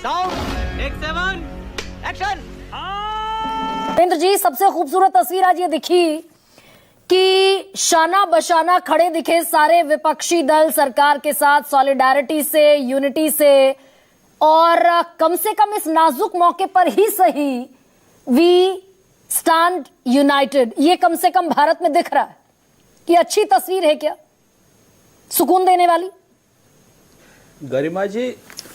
Sound take 7 action. Narendra ji, सबसे खूबसूरत तस्वीर आज ये दिखी कि शाना बशाना खड़े दिखे सारे विपक्षी दल सरकार के साथ सॉलिडारिटी से, यूनिटी से, और कम से कम इस नाजुक मौके पर ही सही वी स्टैंड यूनाइटेड, ये कम से कम भारत में दिख रहा है। ये अच्छी तस्वीर है क्या, सुकून देने वाली?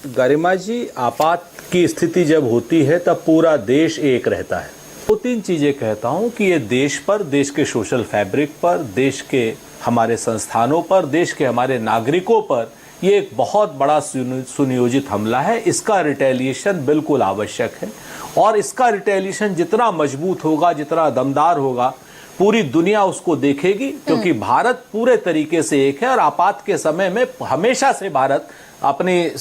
गरिमा जी, आपात की स्थिति जब होती है तब पूरा देश एक रहता है। दो तीन चीजें कहता हूं कि ये देश पर, देश के सोशल फैब्रिक पर, देश के हमारे संस्थानों पर, देश के हमारे नागरिकों पर ये एक बहुत बड़ा सुनियोजित हमला है। इसका रिटेलिएशन बिल्कुल आवश्यक है और इसका रिटेलिएशन जितना मजबूत होगा, जितना दमदार होगा, पूरी दुनिया उसको देखेगी, क्योंकि भारत पूरे तरीके से एक है। और आपात के समय में हमेशा से भारत अपनी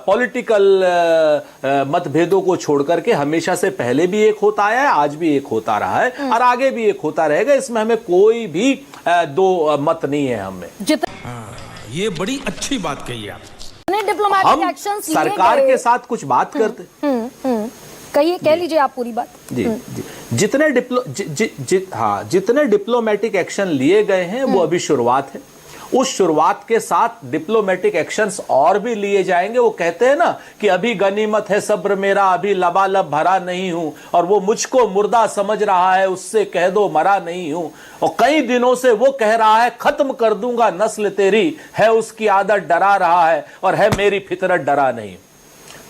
पॉलिटिकल मतभेदों को छोड़ करके हमेशा से पहले भी एक होता आया है, आज भी एक होता रहा है और आगे भी एक होता रहेगा। इसमें हमें कोई भी दो मत नहीं है हमें। ये बड़ी अच्छी बात कही आप। डिप्लोमेटिक एक्शंस सरकार के साथ कुछ बात करते कहिए, कह लीजिए आप पूरी बात। जी, जितने डिप्लोमेटिक एक्शन लिए गए हैं वो अभी शुरुआत है। उस शुरुआत के साथ डिप्लोमेटिक एक्शंस और भी लिए जाएंगे। वो कहते हैं ना कि अभी गनीमत है सब्र मेरा, अभी लबालब भरा नहीं हूं, और वो मुझको मुर्दा समझ रहा है, उससे कह दो मरा नहीं हूं। और कई दिनों से वो कह रहा है खत्म कर दूंगा नस्ल तेरी, है उसकी आदत डरा रहा है और है मेरी फितरत डरा नहीं।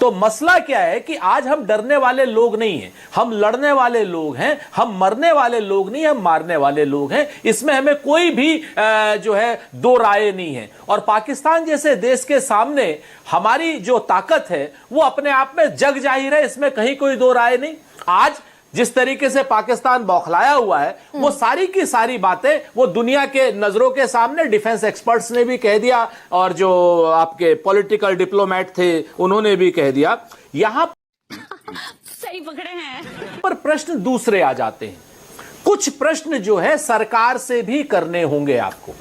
तो मसला क्या है कि आज हम डरने वाले लोग नहीं हैं, हम लड़ने वाले लोग हैं, हम मरने वाले लोग नहीं, हम मारने वाले लोग हैं। इसमें हमें कोई भी जो है दो राय नहीं है। और पाकिस्तान जैसे देश के सामने हमारी जो ताकत है वो अपने आप में जग जाहिर है, इसमें कहीं कोई दो राय नहीं। आज जिस तरीके से पाकिस्तान बौखलाया हुआ है, वो सारी की सारी बातें वो दुनिया के नजरों के सामने डिफेंस एक्सपर्ट्स ने भी कह दिया और जो आपके पॉलिटिकल डिप्लोमेट थे उन्होंने भी कह दिया। यहां सही पकड़े हैं पर प्रश्न दूसरे आ जाते हैं। कुछ प्रश्न जो है सरकार से भी करने होंगे आपको,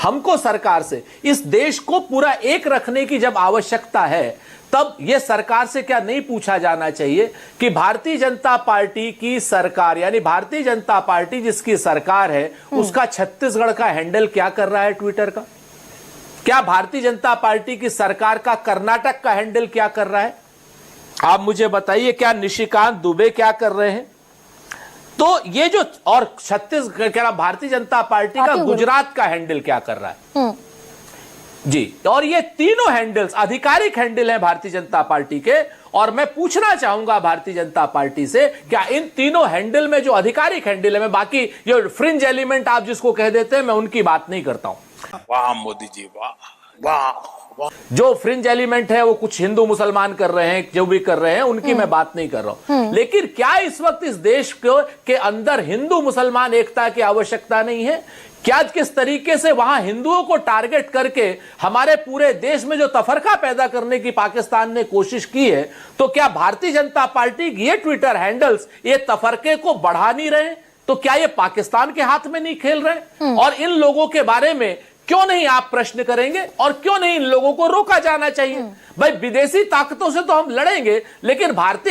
हमको सरकार से। इस देश को पूरा एक रखने की जब आवश्यकता है तब यह सरकार से क्या नहीं पूछा जाना चाहिए कि भारतीय जनता पार्टी की सरकार, यानी भारतीय जनता पार्टी जिसकी सरकार है, उसका छत्तीसगढ़ का हैंडल क्या कर रहा है ट्विटर का? क्या भारतीय जनता पार्टी की सरकार का कर्नाटक का हैंडल क्या कर रहा है? आप मुझे बताइए, क्या निशिकांत दुबे क्या कर रहे हैं? तो ये जो, और छत्तीसगढ़ भारतीय जनता पार्टी का गुजरात का हैंडल क्या कर रहा है जी। और ये तीनों हैंडल्स आधिकारिक हैंडल हैं भारतीय जनता पार्टी के। और मैं पूछना चाहूंगा भारतीय जनता पार्टी से, क्या इन तीनों हैंडल में जो आधिकारिक हैंडल है, मैं बाकी जो फ्रिंज एलिमेंट आप जिसको कह देते हैं मैं उनकी बात नहीं करता हूं। वाह मोदी जी, वाह वाह। जो फ्रिंज एलिमेंट है वो कुछ हिंदू मुसलमान कर रहे हैं, जो भी कर रहे हैं उनकी मैं बात नहीं कर रहा हूं। लेकिन क्या इस वक्त इस देश के अंदर हिंदू मुसलमान एकता की आवश्यकता नहीं है? क्या किस तरीके से वहां हिंदुओं को टारगेट करके हमारे पूरे देश में जो तफरका पैदा करने की पाकिस्तान ने कोशिश की है, तो क्या भारतीय जनता पार्टी की ये ट्विटर हैंडल्स ये तफरके को बढ़ा नहीं रहे? तो क्या ये पाकिस्तान के हाथ में नहीं खेल रहे? और इन लोगों के बारे में क्यों नहीं आप प्रश्न करेंगे और क्यों नहीं इन लोगों को रोका जाना चाहिए? भाई विदेशी ताकतों से तो हम लड़ेंगे, लेकिन भारत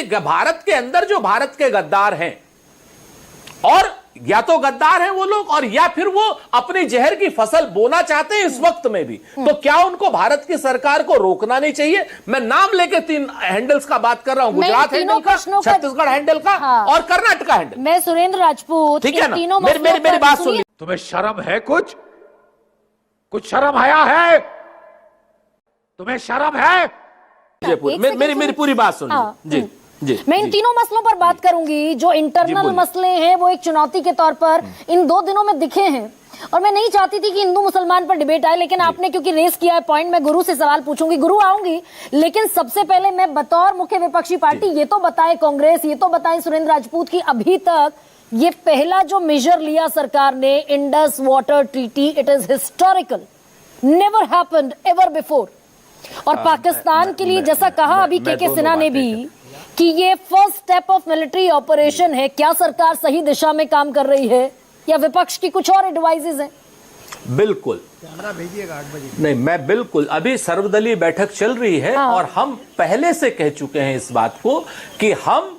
के अंदर जो भारत के गद्दार हैं, और या तो गद्दार हैं वो लोग, और या फिर वो अपनी जहर की फसल बोना चाहते हैं इस वक्त में भी, तो क्या उनको भारत की सरकार को रोकना नहीं चाहिए? मैं नाम लेके तीन हैंडल्स का बात कर रहा हूं, गुजरात हैंडल का, छत्तीसगढ़ हैंडल का और कर्नाटक हैंडल। मैं सुरेंद्र राजपूत, ठीक है ना? मेरी बात सुनिए। तुम्हें शर्म है? कुछ शर्म आया है? तुम्हें शर्म है? मेरी पूरी बात सुनिए। जी जी, मैं इन तीनों मसलों पर बात करूंगी। जो इंटरनल मसले हैं वो एक चुनौती के तौर पर इन 2 दिनों में दिखे हैं, और मैं नहीं चाहती थी कि हिंदू मुसलमान पर डिबेट आए, लेकिन आपने क्योंकि रेस किया है पॉइंट, मैं गुरु से सवाल पूछूंगी, गुरु आऊंगी। लेकिन सबसे पहले मैं बतौर मुख्य विपक्षी पार्टी ये तो बताए कांग्रेस, ये तो बताए सुरेंद्र राजपूत की अभी तक ये पहला जो मेजर लिया सरकार ने, Indus water treaty, it is historical, never happened ever before. और पाकिस्तान के लिए जैसा कहा अभी के सिन्हा ने भी कि ये first step of military operation है, क्या सरकार सही दिशा में काम कर रही है या विपक्ष की कुछ और एडवाइजेज हैं? बिल्कुल कैमरा भेजिएगा 8 बजे। नहीं, मैं बिल्कुल, अभी सर्वदलीय बैठक चल रही है और हम पहले से कह चुके हैं इस बात को कि हम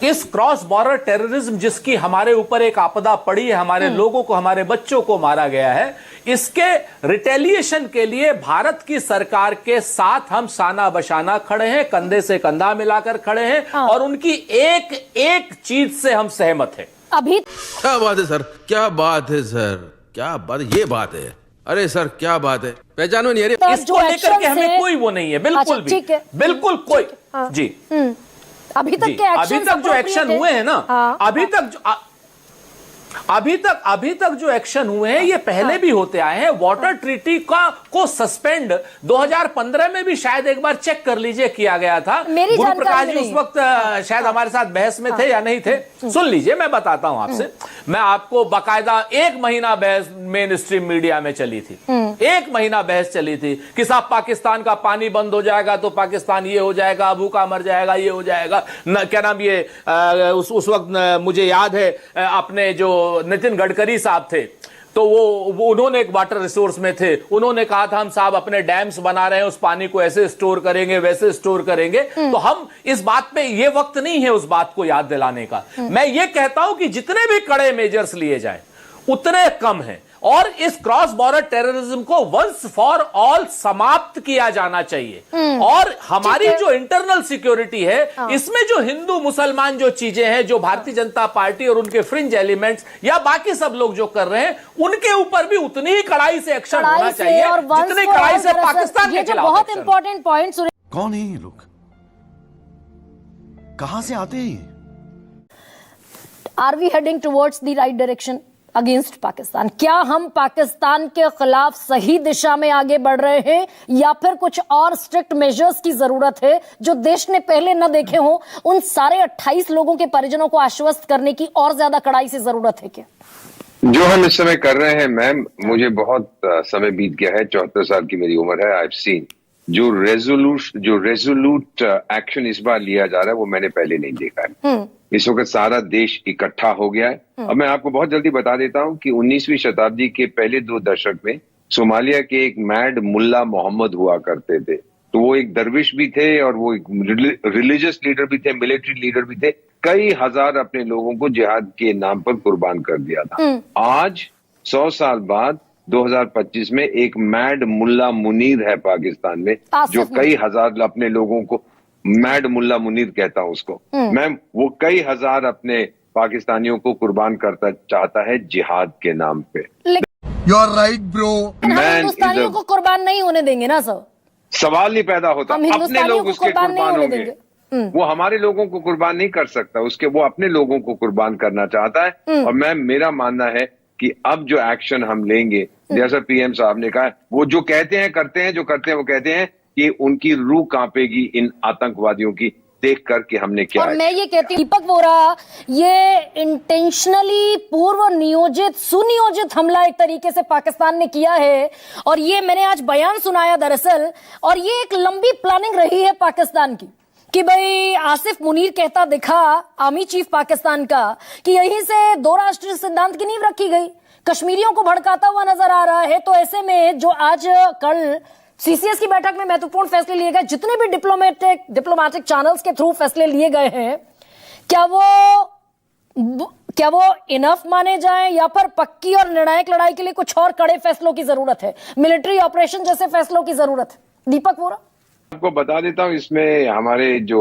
इस क्रॉस बॉर्डर टेररिज्म जिसकी हमारे ऊपर एक आपदा पड़ी है, हमारे लोगों को, हमारे बच्चों को मारा गया है, इसके रिटेलिएशन के लिए भारत की सरकार के साथ हम शाना बशाना खड़े हैं, कंधे से कंधा मिलाकर खड़े हैं और उनकी एक एक चीज से हम सहमत हैं। अभी क्या बात है सर, क्या बात है सर, क्या बात, ये बात है। अरे सर क्या बात है, पहचानो नहीं। अरे इसको लेकर के हमें कोई वो नहीं है, बिल्कुल भी, बिल्कुल कोई जी। अभी तक जो एक्शन हुए हैं ना, अभी तक जो एक्शन हुए हैं ये पहले भी होते आए हैं। वाटर ट्रीटी को सस्पेंड 2015 में भी शायद एक बार चेक कर लीजिए किया गया था। गुरु प्रकाश जी उस वक्त शायद हमारे साथ बहस में थे या नहीं थे, सुन लीजिए, मैं बताता हूं आपसे। मैं आपको बाकायदा 1 महीना बहस मेन स्ट्रीम मीडिया में चली थी, 1 महीना बहस चली थी कि साहब पाकिस्तान का पानी बंद हो जाएगा तो पाकिस्तान ये हो जाएगा, भूखा मर जाएगा, ये हो जाएगा, क्या नाम ये उस वक्त मुझे याद है अपने जो नितिन गडकरी साहब थे, तो वो उन्होंने एक वाटर रिसोर्स में थे, उन्होंने कहा था हम साहब अपने डैम्स बना रहे हैं, उस पानी को ऐसे स्टोर करेंगे, वैसे स्टोर करेंगे। तो हम इस बात पे, ये वक्त नहीं है उस बात को याद दिलाने का। मैं ये कहता हूं कि जितने भी कड़े मेजर्स लिए जाए उतने कम हैं और इस क्रॉस बॉर्डर टेररिज्म को वंस फॉर ऑल समाप्त किया जाना चाहिए। और हमारी जो इंटरनल सिक्योरिटी है, इसमें जो हिंदू मुसलमान जो चीजें हैं, जो भारतीय जनता पार्टी और उनके फ्रिंज एलिमेंट्स या बाकी सब लोग जो कर रहे हैं, उनके ऊपर भी उतनी ही कड़ाई से एक्शन होना चाहिए जितनी कड़ाई से पाकिस्तान के खिलाफ। बहुत इंपॉर्टेंट पॉइंट। कौन है ये लोग, कहां से आते हैं? Are we heading towards the right direction against Pakistan? क्या हम पाकिस्तान के खिलाफ सही दिशा में आगे बढ़ रहे हैं या फिर कुछ और स्ट्रिक्ट मेजर्स की जरूरत है जो देश ने पहले न देखे हो? उन सारे 28 लोगों के परिजनों को आश्वस्त करने की और ज्यादा कड़ाई से जरूरत है क्या? जो हम इस समय कर रहे हैं मैम, मुझे बहुत समय बीत गया है, 74 साल की मेरी उम्र है। आई हैव सीन जो रेजोल्यूट एक्शन इस बार लिया जा रहा है वो मैंने पहले नहीं देखा है। इस वक्त सारा देश इकट्ठा हो गया है। अब मैं आपको बहुत जल्दी बता देता हूं कि 19वीं शताब्दी के पहले 2 दशक में सोमालिया के एक मैड मुल्ला मोहम्मद हुआ करते थे। तो वो एक दरविश भी थे और वो एक रिलीजियस लीडर भी थे, मिलिट्री लीडर भी थे। कई हजार अपने लोगों को जिहाद के नाम पर कुर्बान कर दिया था। आज 100 साल बाद 2025 में एक मैड मुल्ला मुनीर है पाकिस्तान में, जो कई हजार अपने लोगों को, मैड मुल्ला मुनीर कहता हूं उसको मैम, वो कई हजार अपने पाकिस्तानियों को कुर्बान करता चाहता है जिहाद के नाम पे। You are right bro. हिंदुस्तानियों को कुर्बान नहीं होने देंगे ना सर, सवाल नहीं पैदा होता। अपने लोग उसके कुर्बान होंगे, वो हमारे लोगों को कुर्बान नहीं कर सकता, उसके वो अपने लोगों को कुर्बान करना चाहता है। और मैम मेरा मानना है कि अब जो एक्शन हम लेंगे, जैसा पीएम साहब ने कहा, वो जो कहते हैं करते हैं, जो करते हैं वो कहते हैं कि उनकी रूह कांपेगी इन आतंकवादियों की देख कर कि हमने क्या। और मैं ये कहती हूं दीपक वोरा, ये इंटेंशनली पूर्व नियोजित सुनियोजित हमला एक तरीके से पाकिस्तान ने किया है। और ये मैंने आज बयान सुनाया दरअसल, और ये एक लंबी प्लानिंग रही है पाकिस्तान की कि भाई आसिफ मुनीर कहता दिखा, आर्मी चीफ पाकिस्तान का, कि यहीं से 2 राष्ट्र सिद्धांत की नींव रखी गई, कश्मीरियों को भड़काता हुआ नजर आ रहा है। तो ऐसे में जो आज कल सीसीएस की बैठक में महत्वपूर्ण फैसले लिए गए, जितने भी डिप्लोमेटिक चैनल्स के थ्रू फैसले लिए गए हैं, क्या वो इनफ माने जाएं या फिर पक्की और निर्णायक लड़ाई के लिए कुछ और कड़े फैसलों की जरूरत है, मिलिट्री ऑपरेशन जैसे फैसलों की जरूरत है? दीपक वोरा आपको बता देता हूं, इसमें हमारे जो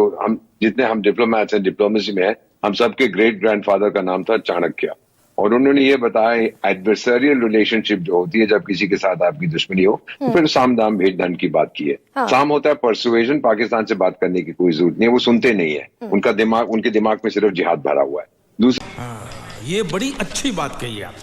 जितने हम डिप्लोमेट्स हैं, डिप्लोमेसी में है, हम सबके ग्रेट ग्रैंडफादर का नाम था चाणक्य, और उन्होंने ये बताया एडवर्सरियल रिलेशनशिप जो होती है, जब किसी के साथ आपकी दुश्मनी हो तो फिर साम दाम भेद दंड की बात की है। साम होता है परसुएजन, पाकिस्तान से बात करने की कोई जरूरत नहीं है, वो सुनते नहीं है, उनके दिमाग में सिर्फ जिहाद भरा हुआ है। दूसरा, ये बड़ी अच्छी बात कही आप।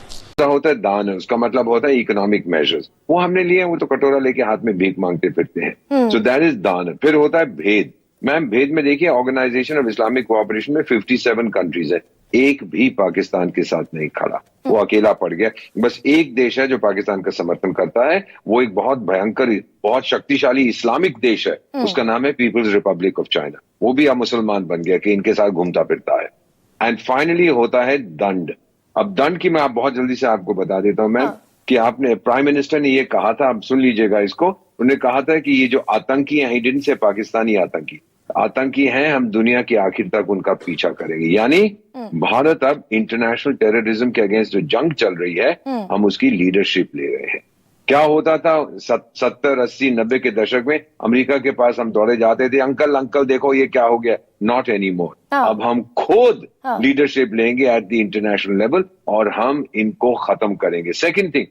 होता है दान, उसका मतलब होता है इकोनॉमिक मेजर्स, वो हमने लिए, वो तो कटोरा लेके हाथ में भीख मांगते फिरते हैं, सो दैट इज दान। फिर होता है भेद। मैम भेद में देखिए, ऑर्गेनाइजेशन ऑफ इस्लामिक कोऑपरेशन में 57 कंट्रीज है, एक भी पाकिस्तान के साथ नहीं खड़ा, वो अकेला पड़ गया। बस एक देश है जो पाकिस्तान का समर्थन करता है, वो एक बहुत भयंकर, बहुत शक्तिशाली इस्लामिक देश है, उसका नाम है पीपल्स रिपब्लिक ऑफ चाइना। वो भी अब मुसलमान बन गया कि इनके साथ घूमता फिरता है। एंड फाइनली होता है दंड। अब दंड की मैं आप बहुत जल्दी से आपको बता देता हूं मैम, कि आपने प्राइम मिनिस्टर ने ये कहा था, आप सुन लीजिएगा इसको, उन्होंने कहा था कि ये जो आतंकी हैं, ही डिडंट से पाकिस्तानी आतंकी हैं, हम दुनिया के आखिर तक उनका पीछा करेंगे। यानी भारत अब इंटरनेशनल टेररिज्म के अगेंस्ट जो जंग चल रही है, हम उसकी लीडरशिप ले रहे हैं। क्या होता था 70, 80, 90 के दशक में, अमेरिका के पास हम दौड़े जाते थे, अंकल अंकल देखो ये क्या हो गया, नॉट एनी मोर। अब हम खुद लीडरशिप लेंगे एट द इंटरनेशनल लेवल और हम इनको खत्म करेंगे। सेकंड थिंग,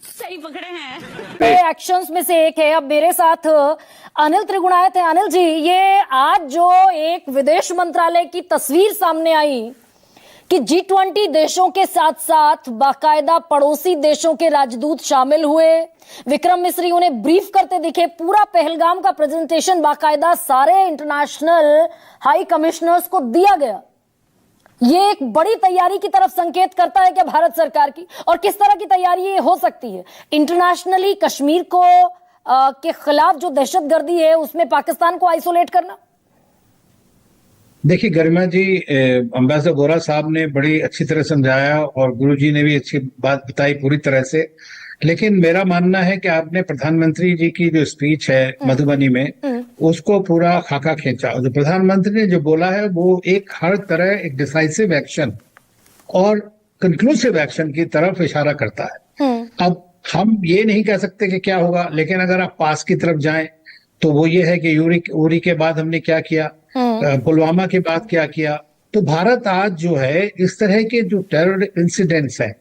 सही पकड़े हैं। एक्शंस में से एक है। अब मेरे साथ अनिल त्रिगुणायत है। अनिल जी, ये आज जो एक विदेश मंत्रालय की तस्वीर सामने आई कि G20 देशों के साथ साथ बाकायदा पड़ोसी देशों के राजदूत शामिल हुए, विक्रम मिस्री उन्हें ब्रीफ करते दिखे, पूरा पहलगाम का प्रेजेंटेशन बाकायदा सारे इंटरनेशनल हाई कमिश्नर्स को दिया गया। ये एक बड़ी तैयारी की तरफ संकेत करता है क्या भारत सरकार की? और किस तरह की तैयारी ये हो सकती है? इंटरनेशनली कश्मीर को के खिलाफ जो दहशतगर्दी है उसमें पाकिस्तान को आइसोलेट करना। देखिए गरिमा जी, अम्बेसडर गोरा साहब ने बड़ी अच्छी तरह समझाया और गुरुजी ने भी अच्छी बात बताई पूरी तरह से। लेकिन मेरा मानना है कि आपने प्रधानमंत्री जी की जो स्पीच है मधुबनी में, उसको पूरा खाका खींचा। जो प्रधानमंत्री ने जो बोला है वो एक हर तरह एक डिसाइसिव एक्शन और कंक्लूसिव एक्शन की तरफ इशारा करता है। अब हम ये नहीं कह सकते कि क्या होगा, लेकिन अगर आप पास की तरफ जाएं तो वो ये है कि उरी के बाद हमने क्या किया, पुलवामा के बाद क्या किया। तो भारत आज जो है इस तरह के जो टेरर इंसिडेंट्स हैं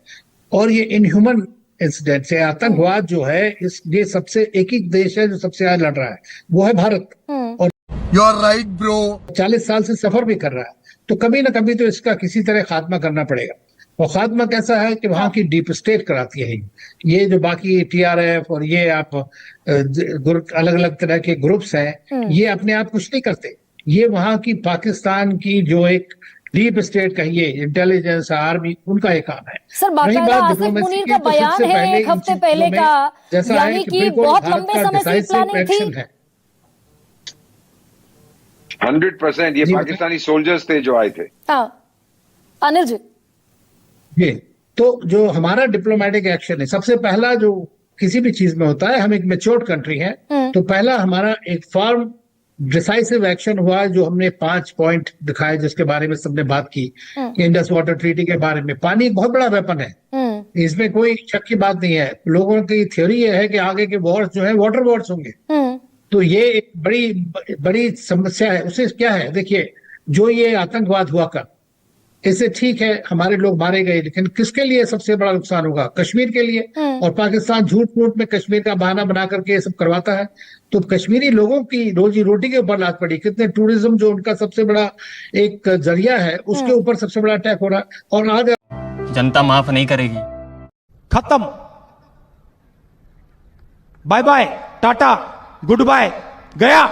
और ये इनह्यूमन इंसिडेंट्स है, आतंकवाद जो है, ये सबसे एक ही देश है जो सबसे ज्यादा लड़ रहा है, वो है भारत। और यू आर राइट ब्रो। 40 साल से सफर भी कर रहा है, तो कभी ना कभी तो इसका किसी तरह खात्मा करना पड़ेगा। और खात्मा कैसा है कि वहां की डीप स्टेट कराती है ये जो बाकी TRF और ये आप अलग अलग तरह के ग्रुप्स हैं, ये अपने आप कुछ नहीं करते। ये वहां की पाकिस्तान की जो एक डीप स्टेट कहिए, इंटेलिजेंस, आर्मी, उनका एक काम है। सर, बाकायदा आसिफ मुनीर का बयान है एक हफ्ते पहले का, यानी कि बहुत लंबे समय से प्लानिंग थी। 100% ये पाकिस्तानी सोल्जर्स थे जो आए थे। हाँ अनिल जी, ये तो जो हमारा डिप्लोमेटिक एक्शन है, सबसे पहला जो किसी भी चीज में होता है, हम एक मैच्योर्ड कंट्री हैं, तो पहला हमारा एक फर्म डिसाइसिव एक्शन हुआ जो हमने 5 पॉइंट दिखाए, जिसके बारे में सबने बात की। इंडस वाटर ट्रीटी के बारे में, पानी एक बहुत बड़ा वेपन है, इसमें कोई शक की बात नहीं है। लोगों की थ्योरी ये है कि आगे के वॉर्स जो है वाटर वॉर्स होंगे, तो ये एक बड़ी बड़ी समस्या है। उससे क्या है, देखिए जो ये आतंकवाद हुआ कर, इससे ठीक है हमारे लोग मारे गए, लेकिन किसके लिए सबसे बड़ा नुकसान होगा? कश्मीर के लिए। और पाकिस्तान झूठ मूठ में कश्मीर का बहाना बना करके ये सब करवाता है, तो कश्मीरी लोगों की रोजी रोटी के ऊपर लात पड़ी। कितने टूरिज्म जो उनका सबसे बड़ा एक जरिया है, उसके ऊपर सबसे बड़ा अटैक हो रहा है। और आज जनता माफ नहीं करेगी। खत्म, bye bye, tata, goodbye, गया।